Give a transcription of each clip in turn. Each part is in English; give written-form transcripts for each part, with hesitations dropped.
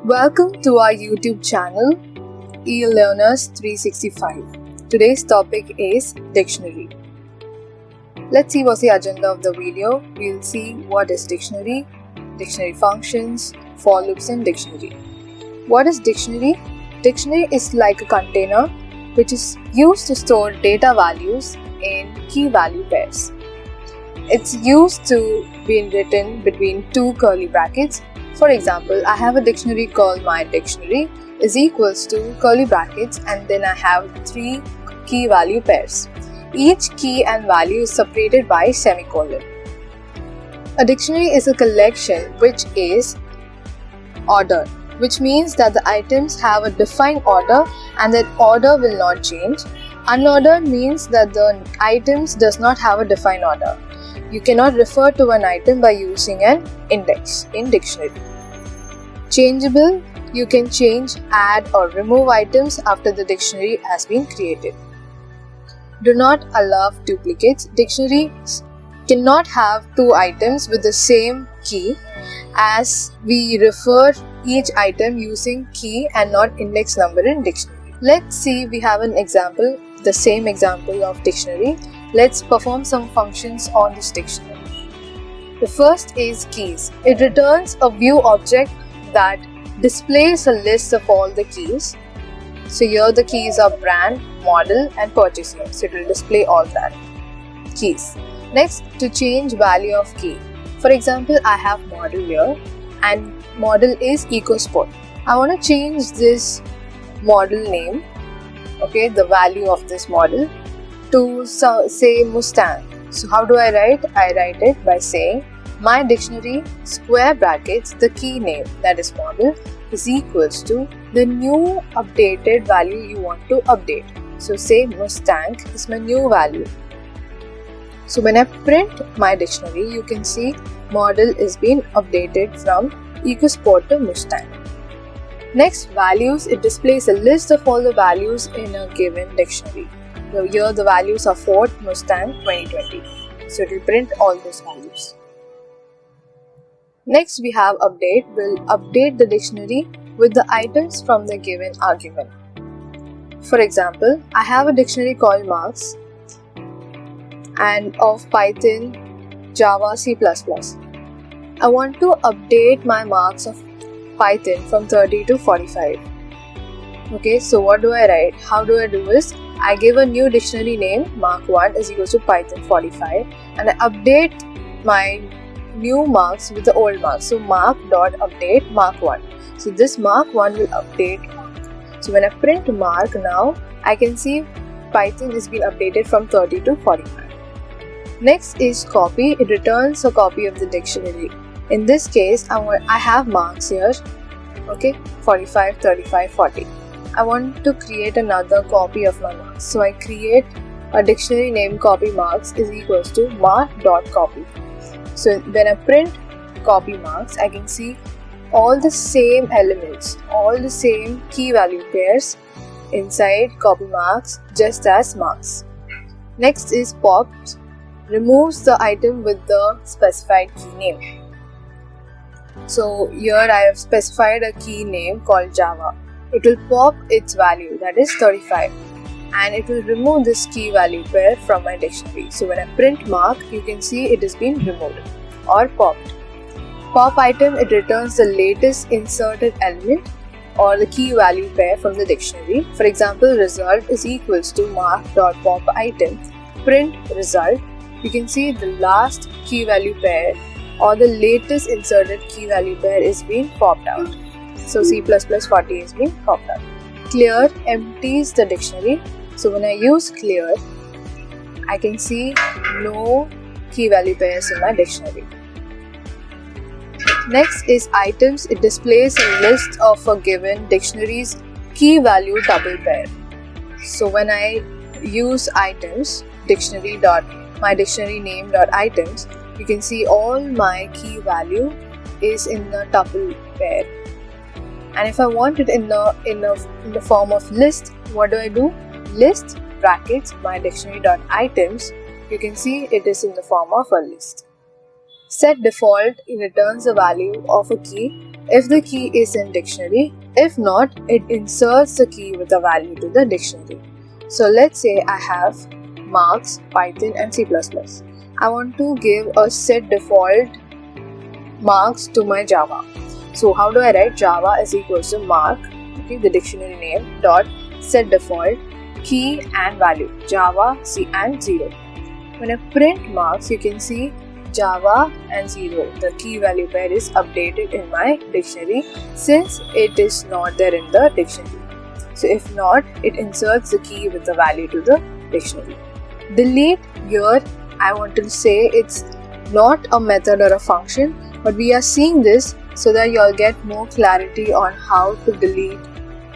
Welcome to our YouTube channel, eLearners 365. Today's topic is dictionary. Let's see what's the agenda of the video. We'll see what is dictionary functions, for loops in dictionary. What is dictionary? Dictionary is like a container which is used to store data values in key value pairs. It's used to be written between two curly brackets. For example, I have a dictionary called my dictionary is equals to curly brackets and then I have three key value pairs. Each key and value is separated by semicolon. A dictionary is a collection which is ordered, which means that the items have a defined order and that order will not change. Unordered means that the items does not have a defined order. You cannot refer to an item by using an index in dictionary. Changeable, you can change, add or remove items after the dictionary has been created. Do not allow duplicates. Dictionaries cannot have two items with the same key, as we refer each item using key and not index number in dictionary. Let's see, we have an example, the same example of dictionary. Let's perform some functions on this dictionary. The first is keys. It returns a view object that displays a list of all the keys. So here the keys are brand, model and purchase year. So it will display all that keys. Next, to change value of key. For example, I have model here and model is EcoSport. I want to change this model name, okay, the value of this model to say Mustang. So how do I write? I write it by saying my dictionary square brackets the key name, that is model, is equals to the new updated value you want to update. So say Mustang is my new value. So when I print my dictionary, you can see model is being updated from EcoSport to Mustang. Next, values. It displays a list of all the values in a given dictionary. So here the values are Ford, Mustang, 2020. So it will print all those values. Next we have update. We'll update the dictionary with the items from the given argument. For example, I have a dictionary called marks and of Python, Java, C++. I want to update my marks of Python from 30 to 45. Okay, so what do I write? How do I do this? I give a new dictionary name, mark1 is equals to Python 45, and I update my new marks with the old marks. So mark.update mark1. So this mark1 will update mark. So when I print mark now, I can see Python is being updated from 30 to 45. Next is copy. It returns a copy of the dictionary. In this case, I have marks here, okay, 45, 35, 40. I want to create another copy of my marks. So I create a dictionary name copy marks is equals to mark.copy. So when I print copy marks, I can see all the same elements, all the same key value pairs inside copy marks just as marks. Next is popped. Removes the item with the specified key name. So here I have specified a key name called Java. It will pop its value, that is 35, and it will remove this key value pair from my dictionary. So when I print mark, you can see it is being removed or popped. Pop item, it returns the latest inserted element or the key value pair from the dictionary. For example, result is equals to mark.pop item, print result. You can see the last key value pair or the latest inserted key value pair is being popped out. So C++ 40 is being popped out. Clear empties the dictionary. So when I use clear, I can see no key value pairs in my dictionary. Next is items. It displays a list of a given dictionary's key value double pair. So when I use items, my dictionary name dot items, you can see all my key value is in the tuple pair. And if I want it in the form of list, what do? List brackets my dictionary dot items. You can see it is in the form of a list. Set default, it returns the value of a key if the key is in dictionary. If not, it inserts the key with a value to the dictionary. So let's say I have marks, Python and C++. I want to give a set default marks to my Java. So how do I write? Java is equals to mark, okay, the dictionary name, dot set default, key and value, Java, C and 0. When I print marks, you can see Java and 0. The key value pair is updated in my dictionary since it is not there in the dictionary. So if not, it inserts the key with the value to the dictionary. Delete, here I want to say it's not a method or a function, but we are seeing this so that you'll get more clarity on how to delete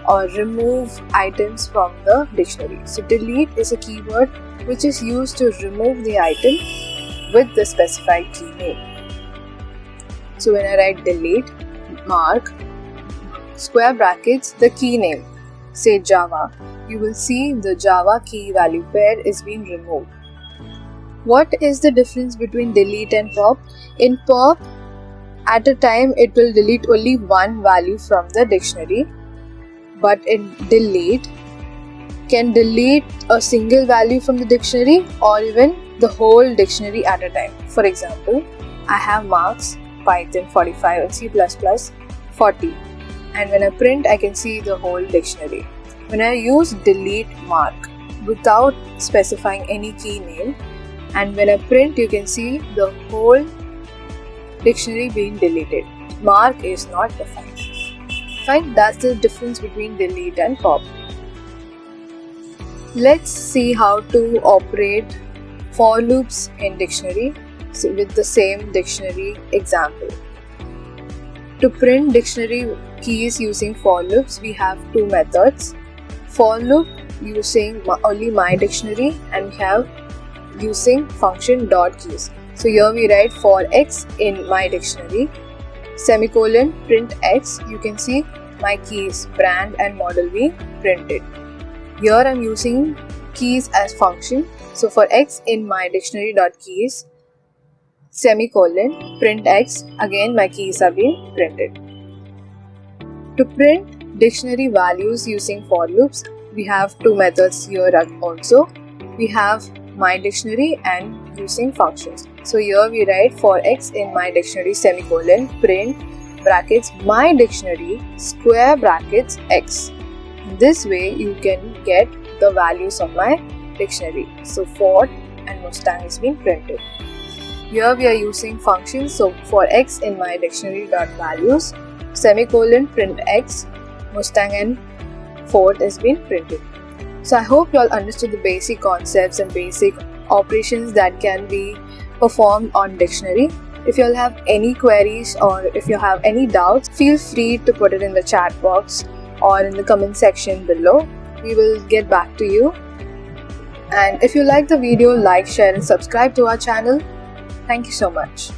or remove items from the dictionary. So delete is a keyword which is used to remove the item with the specified key name. So when I write delete, mark, square brackets, the key name, say Java, you will see the Java key value pair is being removed. What is the difference between delete and pop? In pop, at a time it will delete only one value from the dictionary, but in delete, can delete a single value from the dictionary or even the whole dictionary at a time. For example, I have marks, Python 45 and C++ 40, and when I print I can see the whole dictionary. When I use delete mark without specifying any key name, and when I print you can see the whole dictionary being deleted. Mark is not defined. Fine, that's the difference between delete and pop. Let's see how to operate for loops in dictionary with the same dictionary example. To print dictionary keys using for loops, we have two methods. For loop using only my dictionary, and we have using function dot keys. So here we write for x in my dictionary, semicolon, print x. You can see my keys, brand and model being printed. Here I am using keys as function. So for x in my dictionary dot keys, semicolon, print x, again my keys are being printed. To print dictionary values using for loops, we have two methods here also. We have my dictionary and using functions. So here we write for x in my dictionary, semicolon, print brackets my dictionary, square brackets x. This way you can get the values of my dictionary. So Ford and Mustang is being printed. Here we are using functions. So for x in my dictionary dot values, semicolon, print x, Mustang and Ford is being printed. So I hope you all understood the basic concepts and basic operations that can be performed on dictionary. If you all have any queries or if you have any doubts, feel free to put it in the chat box or in the comment section below. We will get back to you. And if you like the video, like, share and subscribe to our channel. Thank you so much.